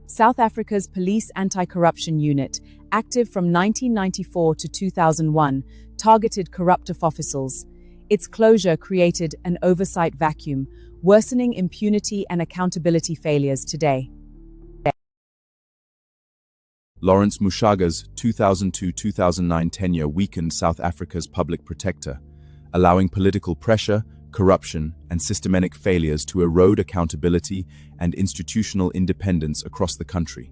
South Africa's police anti-corruption unit, active from 1994 to 2001, targeted corrupt officials. Its closure created an oversight vacuum, worsening impunity and accountability failures today. Lawrence Mushaga's 2002-2009 tenure weakened South Africa's public protector, allowing political pressure, corruption, and systemic failures to erode accountability and institutional independence across the country.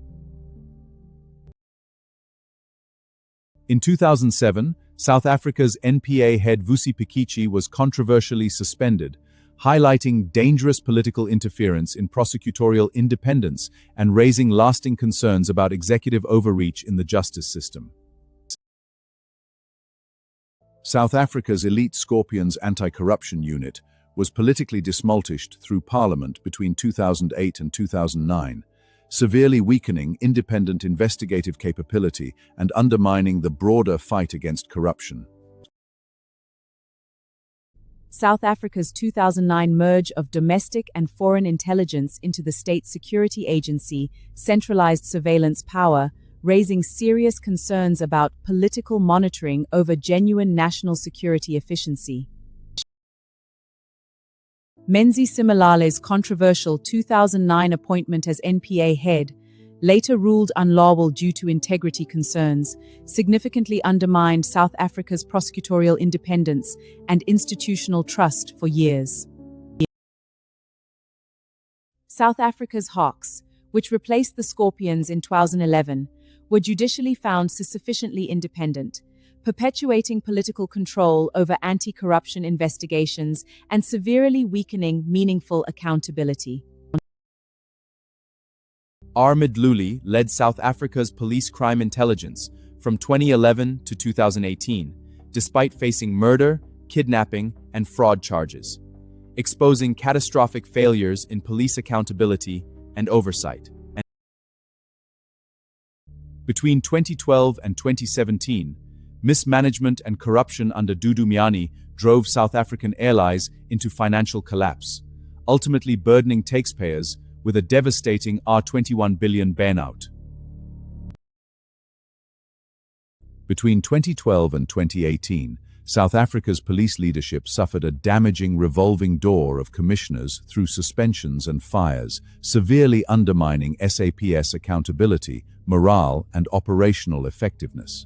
In 2007, South Africa's NPA head Vusi Pikichi was controversially suspended, highlighting dangerous political interference in prosecutorial independence and raising lasting concerns about executive overreach in the justice system. South Africa's elite Scorpions anti-corruption unit was politically dismalted through Parliament between 2008 and 2009, severely weakening independent investigative capability and undermining the broader fight against corruption. South Africa's 2009 merge of domestic and foreign intelligence into the State Security Agency centralized surveillance power, raising serious concerns about political monitoring over genuine national security efficiency. Menzi Simalale's controversial 2009 appointment as NPA head, later ruled unlawful due to integrity concerns, significantly undermined South Africa's prosecutorial independence and institutional trust for years. South Africa's Hawks, which replaced the Scorpions in 2011, were judicially found sufficiently independent, perpetuating political control over anti-corruption investigations and severely weakening meaningful accountability. Ahmed Luli led South Africa's police crime intelligence from 2011 to 2018, despite facing murder, kidnapping, and fraud charges, exposing catastrophic failures in police accountability and oversight. Between 2012 and 2017, mismanagement and corruption under Dudu Miani drove South African airlines into financial collapse, ultimately burdening taxpayers with a devastating R21 billion burnout. Between 2012 and 2018, South Africa's police leadership suffered a damaging revolving door of commissioners through suspensions and fires, severely undermining SAPS accountability, morale, and operational effectiveness.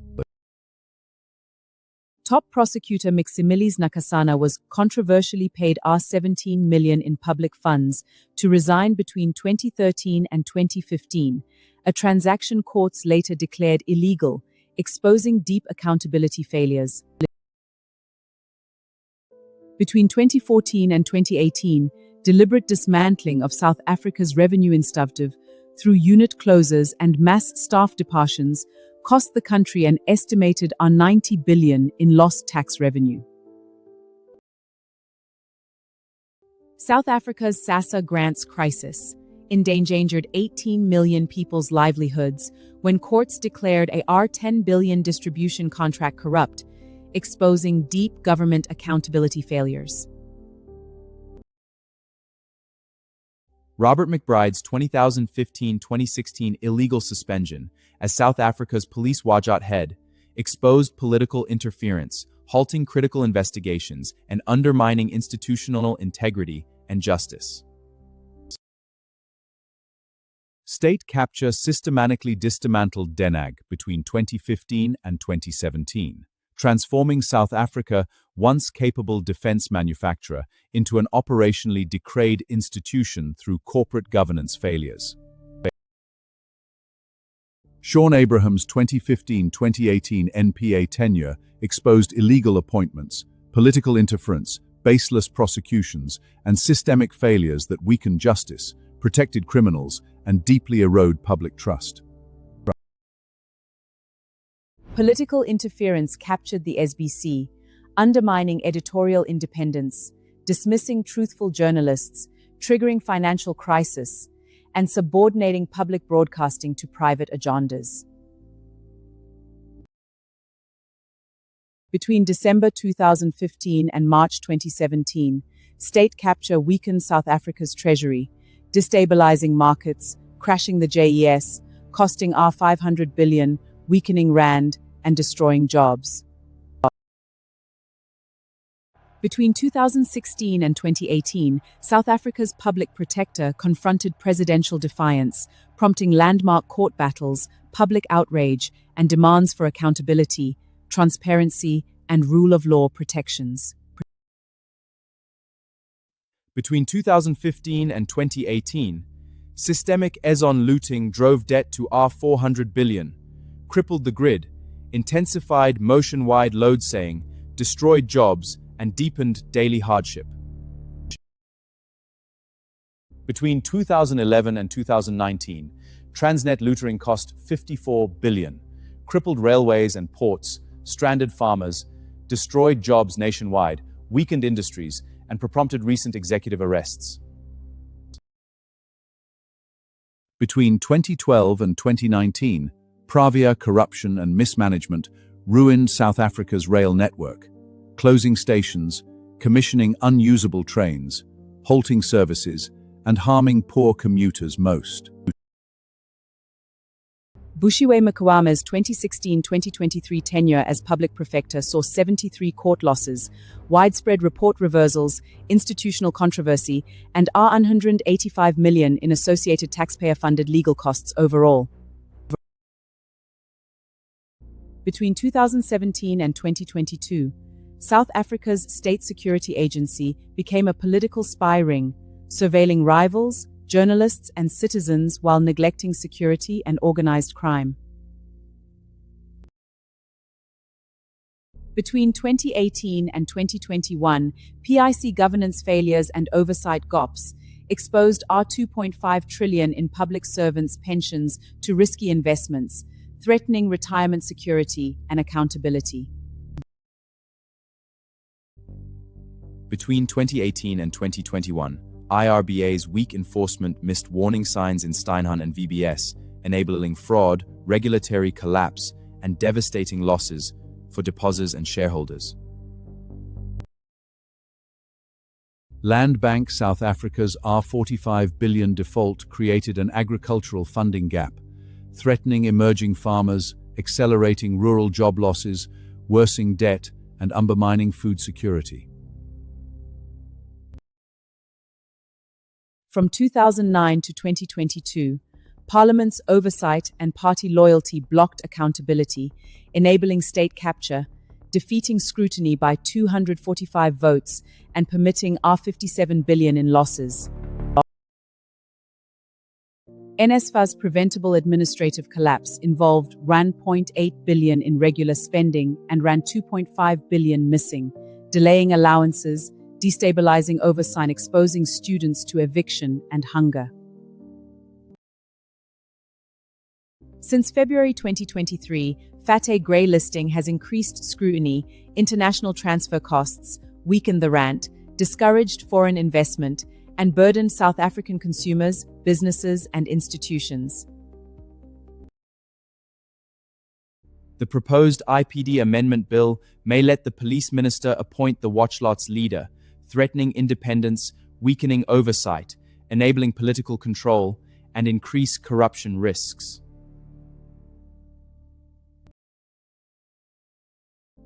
Top prosecutor Mximilis Nakasana was controversially paid R17 million in public funds to resign between 2013 and 2015, a transaction courts later declared illegal, exposing deep accountability failures. Between 2014 and 2018, deliberate dismantling of South Africa's revenue institutive through unit closures and mass staff departures cost the country an estimated R90 billion in lost tax revenue. South Africa's SASSA grants crisis endangered 18 million people's livelihoods when courts declared a R10 billion distribution contract corrupt, exposing deep government accountability failures. Robert McBride's 2015-2016 illegal suspension as South Africa's police Wajat head exposed political interference, halting critical investigations, and undermining institutional integrity and justice. State capture systematically dismantled Denag between 2015 and 2017, transforming South Africa, once capable defense manufacturer, into an operationally decrayed institution through corporate governance failures. Sean Abraham's 2015-2018 NPA tenure exposed illegal appointments, political interference, baseless prosecutions, and systemic failures that weaken justice, protected criminals, and deeply erode public trust. Political interference captured the SBC, undermining editorial independence, dismissing truthful journalists, triggering financial crisis, and subordinating public broadcasting to private agendas. Between December 2015 and March 2017, state capture weakened South Africa's treasury, destabilizing markets, crashing the JES, costing our 500 billion, weakening rand, and destroying jobs. Between 2016 and 2018, South Africa's public protector confronted presidential defiance, prompting landmark court battles, public outrage, and demands for accountability, transparency, and rule of law protections. Between 2015 and 2018, systemic Ezon looting drove debt to R400 billion, crippled the grid, intensified motion-wide load-saying, destroyed jobs, and deepened daily hardship. Between 2011 and 2019, Transnet lootering cost 54 billion, crippled railways and ports, stranded farmers, destroyed jobs nationwide, weakened industries, and prompted recent executive arrests. Between 2012 and 2019, Pravia corruption and mismanagement ruined South Africa's rail network, closing stations, commissioning unusable trains, halting services, and harming poor commuters most. Bushiwe Mkwama's 2016-2023 tenure as public prefector saw 73 court losses, widespread report reversals, institutional controversy, and R185 million in associated taxpayer-funded legal costs overall. Between 2017 and 2022, South Africa's State Security Agency became a political spy ring, surveilling rivals, journalists, and citizens while neglecting security and organized crime. Between 2018 and 2021, PIC governance failures and oversight GOPs exposed R2.5 trillion in public servants' pensions to risky investments, threatening retirement security and accountability. Between 2018 and 2021, IRBA's weak enforcement missed warning signs in Steinhahn and VBS, enabling fraud, regulatory collapse, and devastating losses for depositors and shareholders. Land Bank South Africa's R45 billion default created an agricultural funding gap, threatening emerging farmers, accelerating rural job losses, worsening debt, and undermining food security. From 2009 to 2022, Parliament's oversight and party loyalty blocked accountability, enabling state capture, defeating scrutiny by 245 votes, and permitting R57 billion in losses. NSFA's preventable administrative collapse involved R1.8 billion in regular spending and R2.5 billion missing, delaying allowances, destabilizing oversight, exposing students to eviction and hunger. Since February 2023, FATE grey listing has increased scrutiny, international transfer costs, weakened the rand, discouraged foreign investment, and burdened South African consumers, businesses, and institutions. The proposed IPD amendment bill may let the police minister appoint the watchlot's leader, threatening independence, weakening oversight, enabling political control, and increase corruption risks.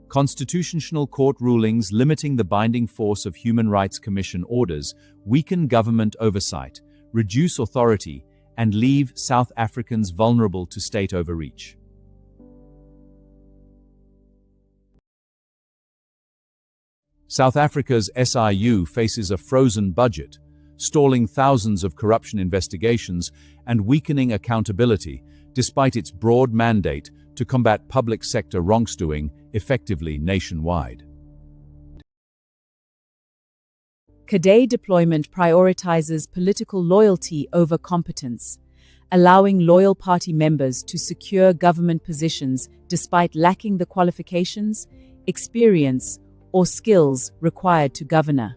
Constitutional Court rulings limiting the binding force of Human Rights Commission orders weaken government oversight, reduce authority, and leave South Africans vulnerable to state overreach. South Africa's SIU faces a frozen budget, stalling thousands of corruption investigations and weakening accountability, despite its broad mandate to combat public sector wrongdoing effectively nationwide. Cadre deployment prioritizes political loyalty over competence, allowing loyal party members to secure government positions despite lacking the qualifications, experience, or skills required to govern.